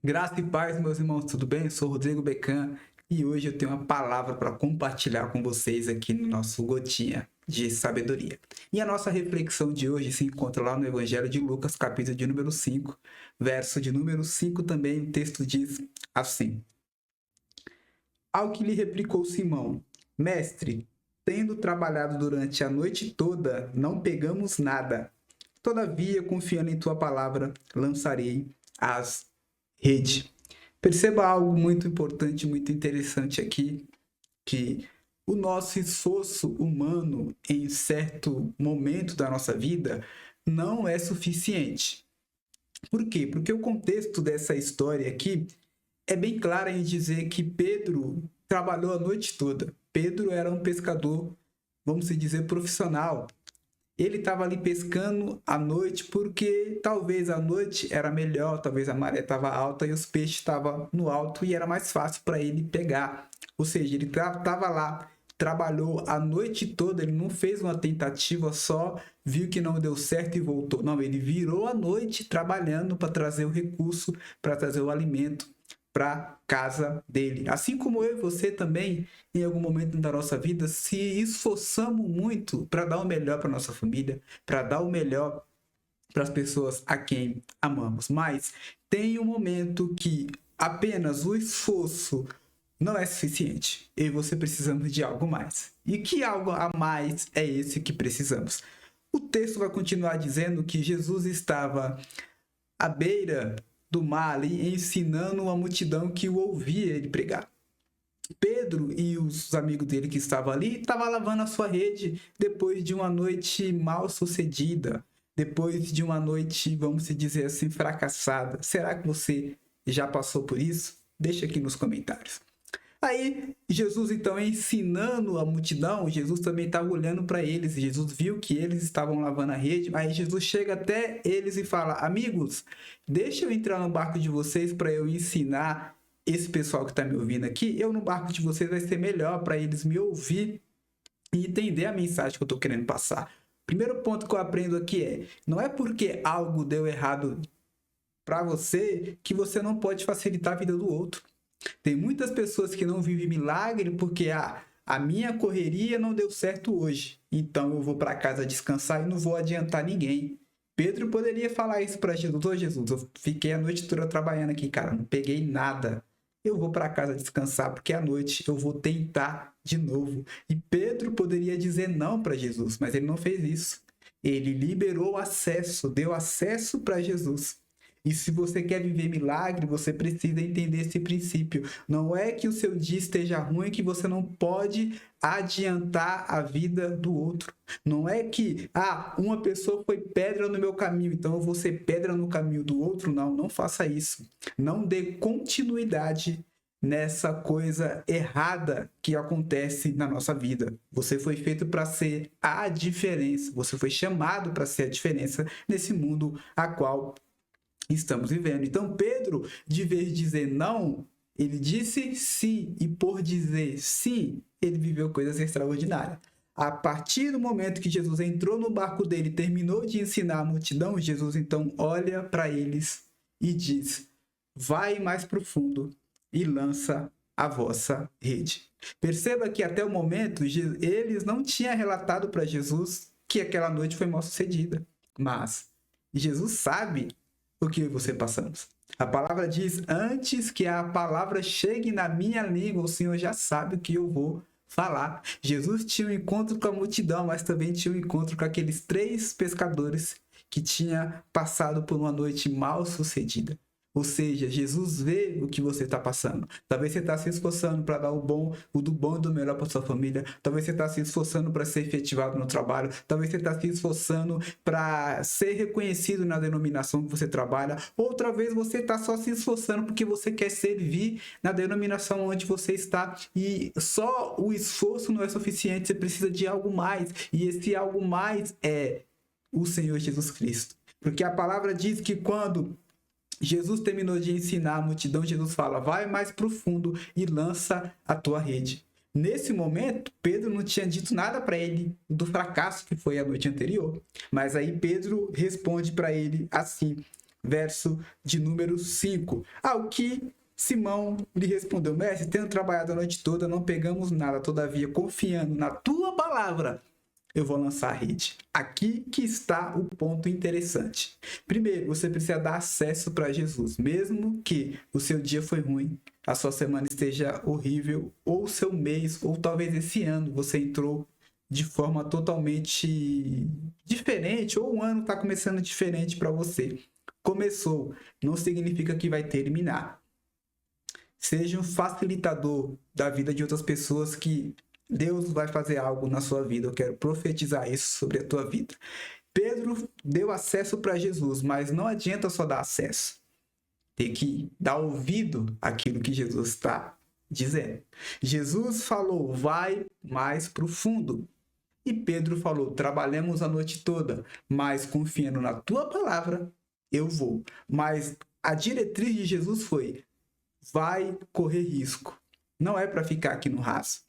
Graça e paz, meus irmãos, tudo bem? Eu sou o Rodrigo Becan e hoje eu tenho uma palavra para compartilhar com vocês aqui no nosso Gotinha de Sabedoria. E a nossa reflexão de hoje se encontra lá no Evangelho de Lucas, capítulo de número 5, verso de número 5 também. O texto diz assim: Ao que lhe replicou Simão: Mestre, tendo trabalhado durante a noite toda, não pegamos nada. Todavia, confiando em tua palavra, lançarei as redes. Perceba algo muito importante, muito interessante aqui, que o nosso esforço humano em certo momento da nossa vida não é suficiente. Por quê? Porque o contexto dessa história aqui é bem claro em dizer que Pedro trabalhou a noite toda. Pedro era um pescador, vamos dizer, profissional. Ele estava ali pescando à noite porque talvez a noite era melhor, talvez a maré estava alta e os peixes estavam no alto e era mais fácil para ele pegar. Ou seja, ele estava lá, trabalhou a noite toda, ele não fez uma tentativa só, viu que não deu certo e voltou. Não, ele virou a noite trabalhando para trazer o recurso, para trazer o alimento para casa dele. Assim como eu e você também, em algum momento da nossa vida, se esforçamos muito para dar o melhor para nossa família, para dar o melhor para as pessoas a quem amamos. Mas tem um momento que apenas o esforço não é suficiente. Eu e você precisamos de algo mais. E que algo a mais é esse que precisamos? O texto vai continuar dizendo que Jesus estava à beira do mar ali, ensinando uma multidão que o ouvia ele pregar. Pedro e os amigos dele que estavam ali estavam lavando a sua rede depois de uma noite mal sucedida, depois de uma noite, vamos dizer assim, fracassada. Será que você já passou por isso? Deixa aqui nos comentários. Aí Jesus então ensinando a multidão, Jesus também estava olhando para eles. Jesus viu que eles estavam lavando a rede. Aí Jesus chega até eles e fala: Amigos, deixa eu entrar no barco de vocês para eu ensinar esse pessoal que está me ouvindo aqui. Eu no barco de vocês vai ser melhor para eles me ouvir e entender a mensagem que eu estou querendo passar. Primeiro ponto que eu aprendo aqui é: não é porque algo deu errado para você que você não pode facilitar a vida do outro. Tem muitas pessoas que não vivem milagre porque a minha correria não deu certo hoje, então eu vou para casa descansar e não vou adiantar ninguém. Pedro poderia falar isso para Jesus: Ô Jesus, eu fiquei a noite toda trabalhando aqui, cara, não peguei nada. Eu vou para casa descansar porque à noite eu vou tentar de novo. E Pedro poderia dizer não para Jesus, mas ele não fez isso. Ele liberou acesso, deu acesso para Jesus. E se você quer viver milagre, você precisa entender esse princípio. Não é que o seu dia esteja ruim que você não pode adiantar a vida do outro. Não é que, uma pessoa foi pedra no meu caminho, então eu vou ser pedra no caminho do outro. Não, não faça isso. Não dê continuidade nessa coisa errada que acontece na nossa vida. Você foi feito para ser a diferença. Você foi chamado para ser a diferença nesse mundo a qual estamos vivendo. Então, Pedro, de vez de dizer não, ele disse sim, e por dizer sim, ele viveu coisas extraordinárias. A partir do momento que Jesus entrou no barco dele e terminou de ensinar a multidão, Jesus então olha para eles e diz: Vai mais profundo e lança a vossa rede. Perceba que até o momento eles não tinham relatado para Jesus que aquela noite foi mal sucedida, mas Jesus sabe o que você passamos. A palavra diz: antes que a palavra chegue na minha língua, o Senhor já sabe o que eu vou falar. Jesus tinha um encontro com a multidão, mas também tinha um encontro com aqueles 3 pescadores que tinha passado por uma noite mal sucedida. Ou seja, Jesus vê o que você está passando. Talvez você está se esforçando para dar o do bom e do melhor para sua família. Talvez você está se esforçando para ser efetivado no trabalho. Talvez você está se esforçando para ser reconhecido na denominação que você trabalha. Outra vez você está só se esforçando porque você quer servir na denominação onde você está. E só o esforço não é suficiente. Você precisa de algo mais. E esse algo mais é o Senhor Jesus Cristo. Porque a palavra diz que quando Jesus terminou de ensinar a multidão, Jesus fala: vai mais profundo e lança a tua rede. Nesse momento, Pedro não tinha dito nada para ele do fracasso que foi a noite anterior. Mas aí Pedro responde para ele assim: verso de número 5. Ao que Simão lhe respondeu: mestre, tendo trabalhado a noite toda, não pegamos nada, todavia, confiando na tua palavra, eu vou lançar a rede. Aqui que está o ponto interessante. Primeiro, você precisa dar acesso para Jesus. Mesmo que o seu dia foi ruim, a sua semana esteja horrível, ou o seu mês, ou talvez esse ano você entrou de forma totalmente diferente, ou o ano está começando diferente para você. Começou, não significa que vai terminar. Seja um facilitador da vida de outras pessoas, que Deus vai fazer algo na sua vida. Eu quero profetizar isso sobre a tua vida. Pedro deu acesso para Jesus, mas não adianta só dar acesso. Tem que dar ouvido àquilo que Jesus está dizendo. Jesus falou: vai mais profundo. E Pedro falou: trabalhamos a noite toda, mas confiando na tua palavra, eu vou. Mas a diretriz de Jesus foi: vai correr risco. Não é para ficar aqui no raso.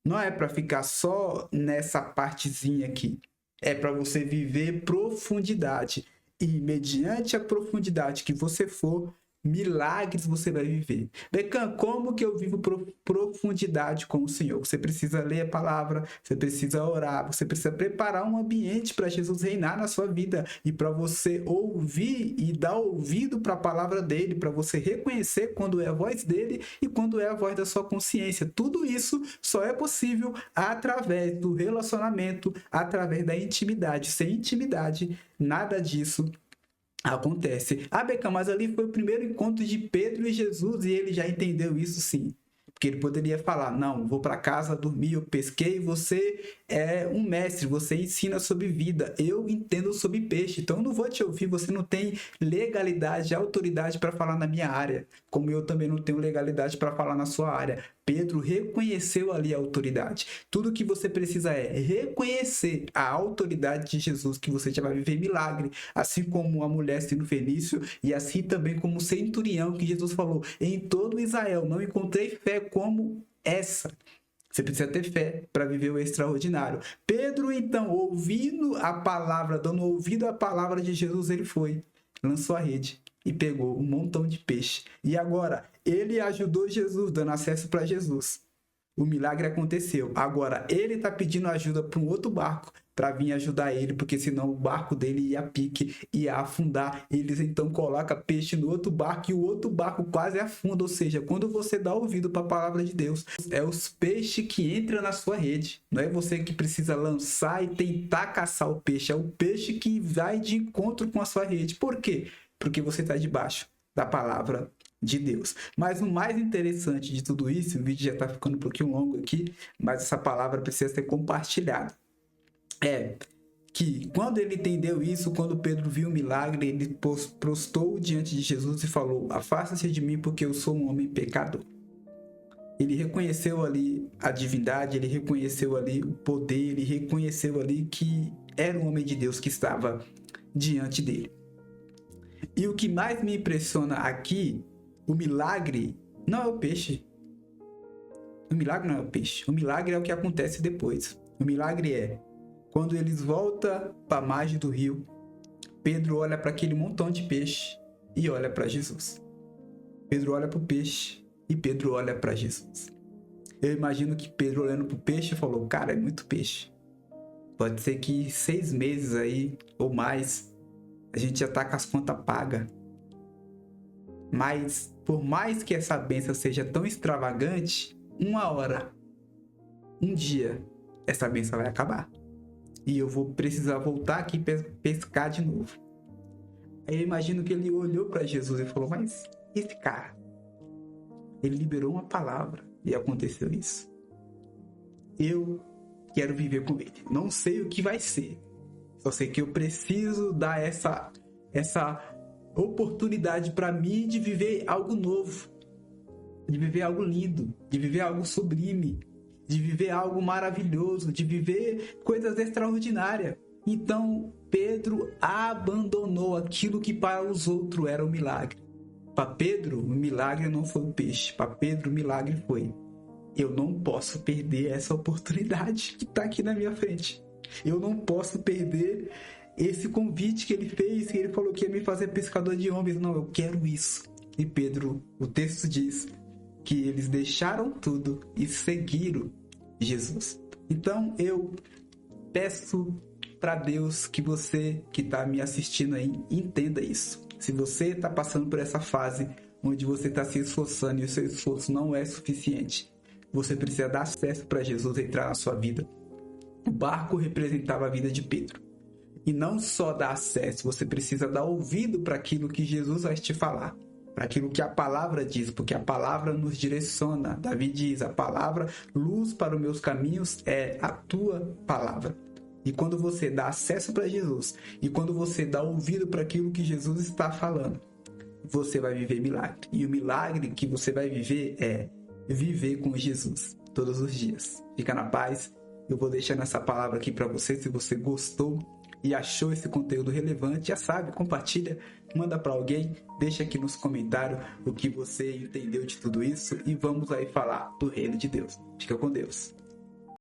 Não é para ficar só nessa partezinha aqui. É para você viver profundidade. E mediante a profundidade que você for, milagres você vai viver. Becan, como que eu vivo profundidade com o Senhor? Você precisa ler a palavra, você precisa orar, você precisa preparar um ambiente para Jesus reinar na sua vida e para você ouvir e dar ouvido para a palavra dele, para você reconhecer quando é a voz dele e quando é a voz da sua consciência. Tudo isso só é possível através do relacionamento, através da intimidade. Sem intimidade, nada disso acontece. Beca, mas ali foi o primeiro encontro de Pedro e Jesus e ele já entendeu isso, sim. Porque ele poderia falar: não, vou para casa dormir, eu pesquei, você é um mestre, você ensina sobre vida, eu entendo sobre peixe, então eu não vou te ouvir, você não tem legalidade, autoridade para falar na minha área, como eu também não tenho legalidade para falar na sua área. Pedro reconheceu ali a autoridade. Tudo que você precisa é reconhecer a autoridade de Jesus, que você já vai viver milagre, assim como a mulher sino-fenício e assim também como o centurião, que Jesus falou: em todo Israel não encontrei fé como essa. Você precisa ter fé para viver o extraordinário. Pedro, então, ouvindo a palavra, dando ouvido à palavra de Jesus, ele foi, lançou a rede e pegou um montão de peixe. E agora, ele ajudou Jesus, dando acesso para Jesus. O milagre aconteceu. Agora, ele está pedindo ajuda para um outro barco para vir ajudar ele, porque senão o barco dele ia a pique, ia afundar. Eles então colocam peixe no outro barco e o outro barco quase afunda. Ou seja, quando você dá ouvido para a palavra de Deus, é os peixes que entram na sua rede. Não é você que precisa lançar e tentar caçar o peixe. É o peixe que vai de encontro com a sua rede. Por quê? Porque você está debaixo da palavra de Deus. Mas o mais interessante de tudo isso, o vídeo já está ficando um pouquinho longo aqui, mas essa palavra precisa ser compartilhada. É que quando ele entendeu isso, quando Pedro viu o milagre, ele prostrou diante de Jesus e falou: afasta-se de mim, porque eu sou um homem pecador. Ele reconheceu ali a divindade, ele reconheceu ali o poder, ele reconheceu ali que era um homem de Deus que estava diante dele. E o que mais me impressiona aqui, o milagre não é o peixe. O milagre não é o peixe. O milagre é o que acontece depois. O milagre é quando eles voltam para a margem do rio, Pedro olha para aquele montão de peixe e olha para Jesus. Pedro olha para o peixe e Pedro olha para Jesus. Eu imagino que Pedro, olhando para o peixe, falou: cara, é muito peixe. Pode ser que 6 meses aí ou mais a gente já tá com as contas pagas. Mas por mais que essa bênção seja tão extravagante, uma hora, um dia, essa bênção vai acabar. E eu vou precisar voltar aqui pescar de novo. Aí eu imagino que ele olhou para Jesus e falou: mas esse cara, ele liberou uma palavra e aconteceu isso. Eu quero viver com ele. Não sei o que vai ser. Só sei que eu preciso dar essa oportunidade para mim de viver algo novo, de viver algo lindo, de viver algo sublime, de viver algo maravilhoso, de viver coisas extraordinárias. Então, Pedro abandonou aquilo que para os outros era um milagre. Para Pedro, o milagre não foi o peixe. Para Pedro, o milagre foi: eu não posso perder essa oportunidade que está aqui na minha frente. Eu não posso perder esse convite que ele fez, que ele falou que ia me fazer pescador de homens. Não, eu quero isso. E Pedro, o texto diz que eles deixaram tudo e seguiram Jesus. Então eu peço para Deus que você que está me assistindo aí entenda isso. Se você está passando por essa fase onde você está se esforçando e o seu esforço não é suficiente, você precisa dar acesso para Jesus entrar na sua vida. O barco representava a vida de Pedro. E não só dar acesso, você precisa dar ouvido para aquilo que Jesus vai te falar, para aquilo que a palavra diz, porque a palavra nos direciona. Davi diz, a palavra, luz para os meus caminhos é a tua palavra. E quando você dá acesso para Jesus, e quando você dá ouvido para aquilo que Jesus está falando, você vai viver milagre. E o milagre que você vai viver é viver com Jesus todos os dias. Fica na paz. Eu vou deixando essa palavra aqui para você. Se você gostou e achou esse conteúdo relevante, já sabe, compartilha, manda para alguém, deixa aqui nos comentários o que você entendeu de tudo isso e vamos aí falar do reino de Deus. Fica com Deus.